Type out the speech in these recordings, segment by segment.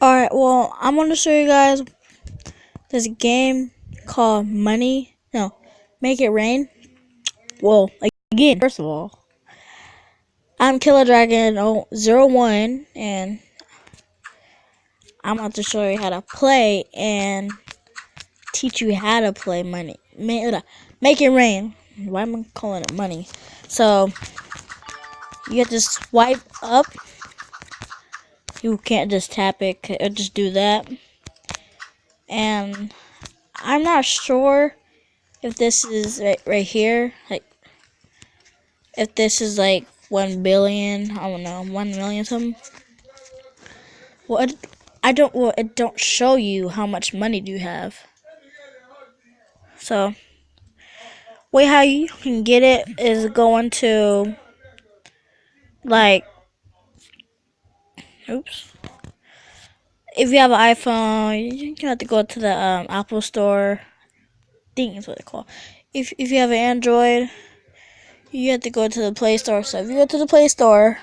Alright, well, I'm going to show you guys this game called Money. No, Make It Rain. Well, again, first of all, I'm Killer Dragon 01, and I'm about to show you how to play and teach you how to play Money. Make It Rain. Why am I calling it Money? So, you have to swipe up. You can't just tap it, or just do that. And I'm not sure if this is right here, like if this is like 1 billion, I don't know, 1 million something. Well, it don't show you how much money do you have. So, way how you can get it is going to like, oops. If you have an iPhone, you have to go to the Apple Store. I think is what they call. If you have an Android, you have to go to the Play Store. So if you go to the Play Store,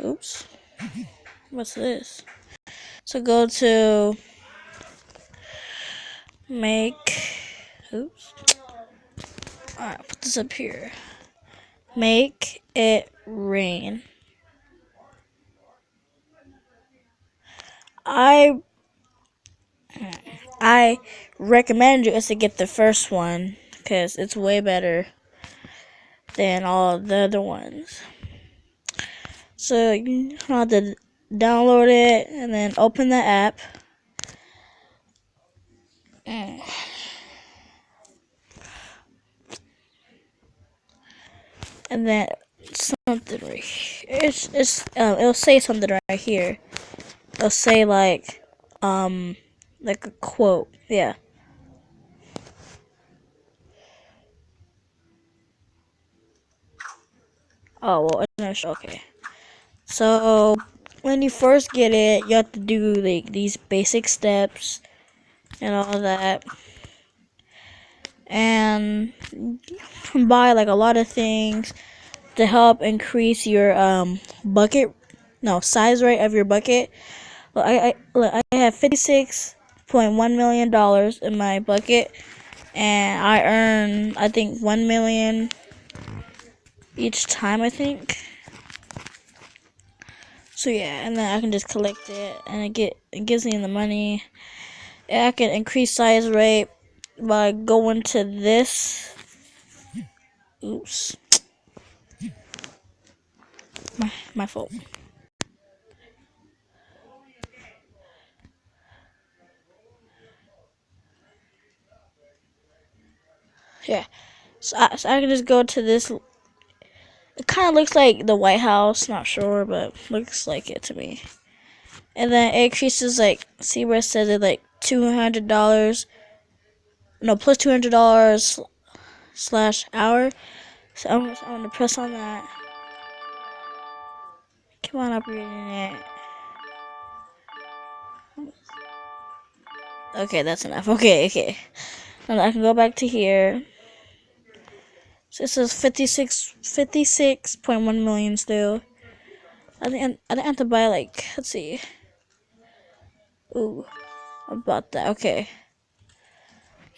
oops, what's this? So go to oops. Alright, put this up here. Make It Rain. I recommend you to get the first one because it's way better than all the other ones. So you have to download it and then open the app. And then something right here. It'll say something right here. It'll say like a quote. Yeah. Oh well, okay. So when you first get it, you have to do like these basic steps and all that, and buy like a lot of things to help increase your size rate of your bucket. Well, I have $56.1 million in my bucket, and I earn I think 1 million each time I think. So yeah, and then I can just collect it, and it gives me the money. And I can increase size rate by going to this. Oops, my fault. Yeah, so I can just go to this. It kind of looks like the White House, not sure, but looks like it to me. And then it increases like, see where it says it like $200, no, plus $200 slash hour. So I'm gonna press on that. Come on, I'm reading it. Okay, that's enough. Okay. And I can go back to here. So it says 56.1 million still. I didn't have to buy like, let's see. Ooh, about that. Okay.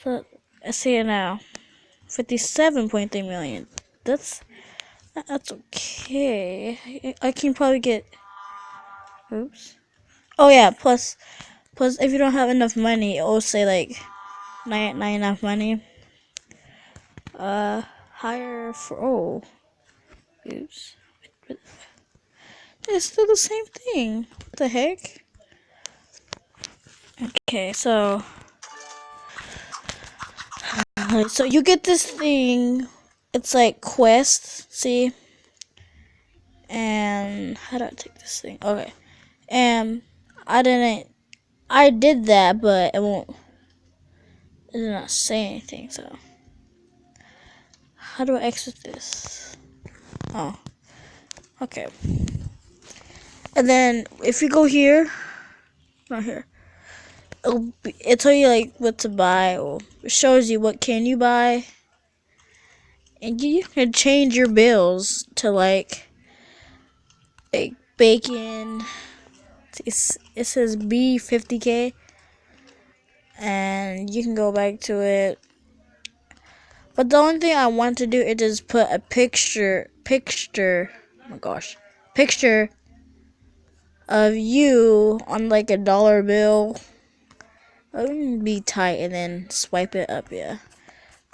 So I see it now. 57.3 million. That's okay. I can probably get. Oops. Oh yeah. Plus, if you don't have enough money, it will say like not enough money. Higher for oops. It's still the same thing. What the heck? Okay, so you get this thing. It's like quest. See. And how do I take this thing? Okay. And I did that, but it did not say anything, so. How do I exit this? Oh. Okay. And then, if you go here, right here, it'll tell you, like, what to buy, or it shows you what can you buy, And you can change your bills to like bacon. It says B50K, and you can go back to it. But the only thing I want to do is just put a picture. Oh my gosh, picture of you on like a dollar bill. It would be tight, and then swipe it up. Yeah,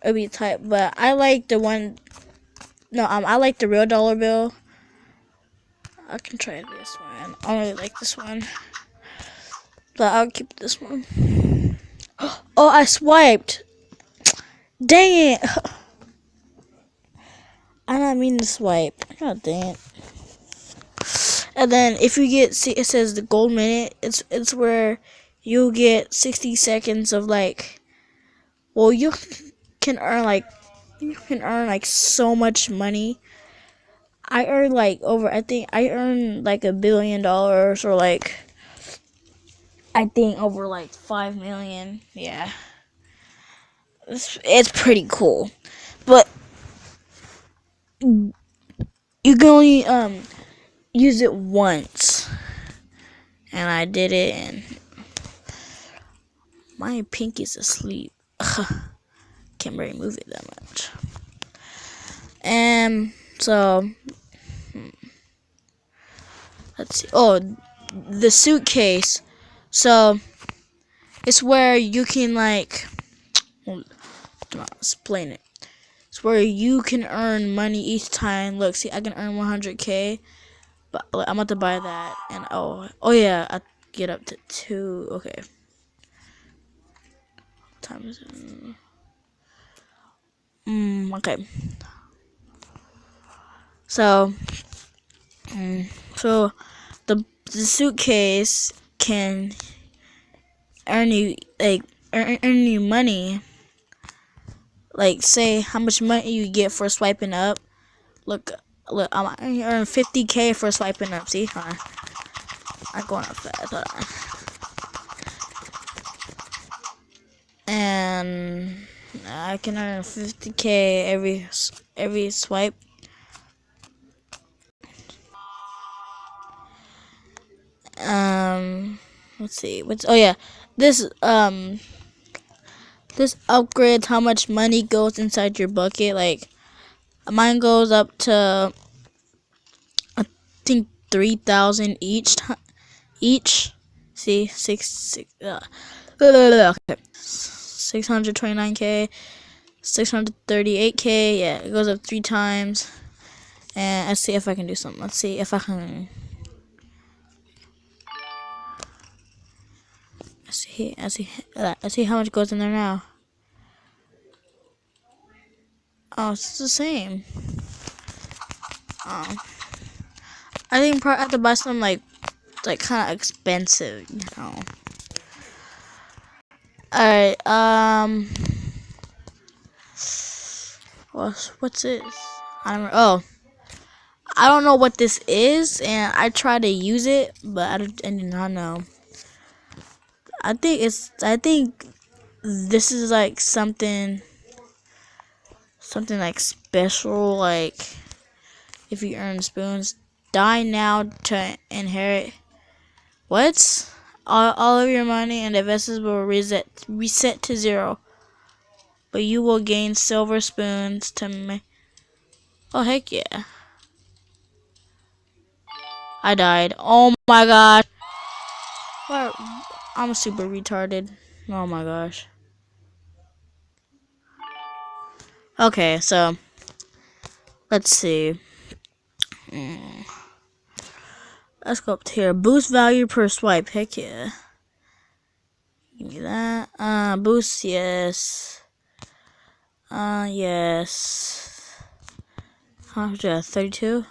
it'd be tight. But I like the one. No, I like the real dollar bill. I can try this one. I really like this one, but I'll keep this one. Oh, I swiped. Dang it! I didn't mean to swipe. God dang it. And then if you get, see, it says the gold minute. It's where you get 60 seconds of like. Well, you can earn like so much money. I earn like over. I think I earn like $1 billion, or like I think over like 5 million. Yeah, it's pretty cool, but you can only use it once, and I did it, and my pinky's asleep. Can't really move it that much. And so let's see. Oh, the suitcase. So it's where you can like. Well, I'll explain it. It's where you can earn money each time. Look, see, I can earn 100K, but I'm about to buy that. And oh yeah, I get up to 2. Okay. What time is it? Okay. So the suitcase can earn you like earn you money. Like, say how much money you get for swiping up. Look, I'm earning 50K for swiping up. See, I'm going up fast. Hold on. And I can earn 50K every swipe. Let's see. This this upgrades how much money goes inside your bucket. Like, mine goes up to I think 3,000 each. See, okay. 629K, 638K. Yeah, it goes up 3 times. And let's see if I can do something. Let's see if I can. Let's see how much goes in there now. Oh, it's the same. I think probably I have to buy some like kind of expensive, you know. All right. What's this? I don't know what this is, and I tried to use it, but I did not know. I think this is like something like special. Like, if you earn spoons, die now to inherit what? All of your money and investments will reset to 0, but you will gain silver spoons to make. Oh, heck yeah! I died. Oh my gosh! What? I'm super retarded. Oh my gosh. Okay, so let's see. Let's go up to here. Boost value per swipe. Heck yeah. Give me that. Boost, yes. Yes. How much do I have? 32?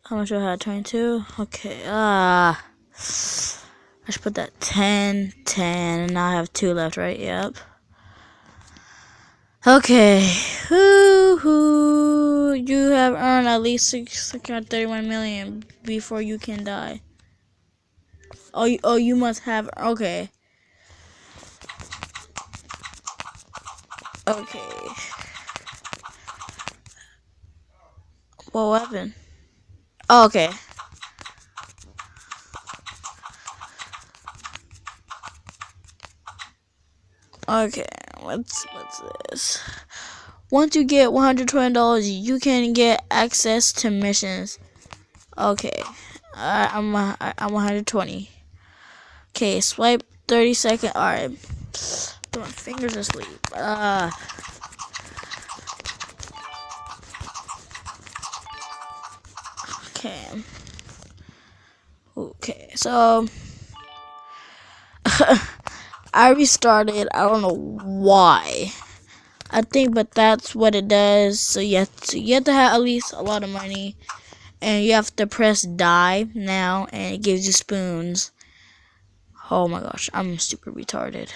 How much do I have? 22? Okay, I should put that 10, and now I have 2 left, right? Yep. Okay. You have earned at least 631 million before you can die. Oh, you must have. Okay. Okay. What happened? Oh, okay. Okay, what's this? Once you get $120, you can get access to missions. Okay, I'm 120. Okay, swipe 30-second. Alright, put my fingers asleep. Okay. Okay, so I restarted. I don't know why. I think, but that's what it does. So you have to have at least a lot of money, and you have to press die now, and it gives you spoons. Oh my gosh, I'm super retarded.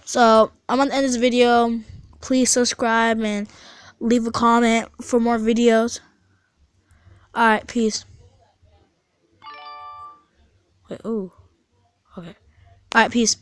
So I'm gonna end this video. Please subscribe and leave a comment for more videos. Alright, peace. Wait, ooh. Okay. Alright, peace.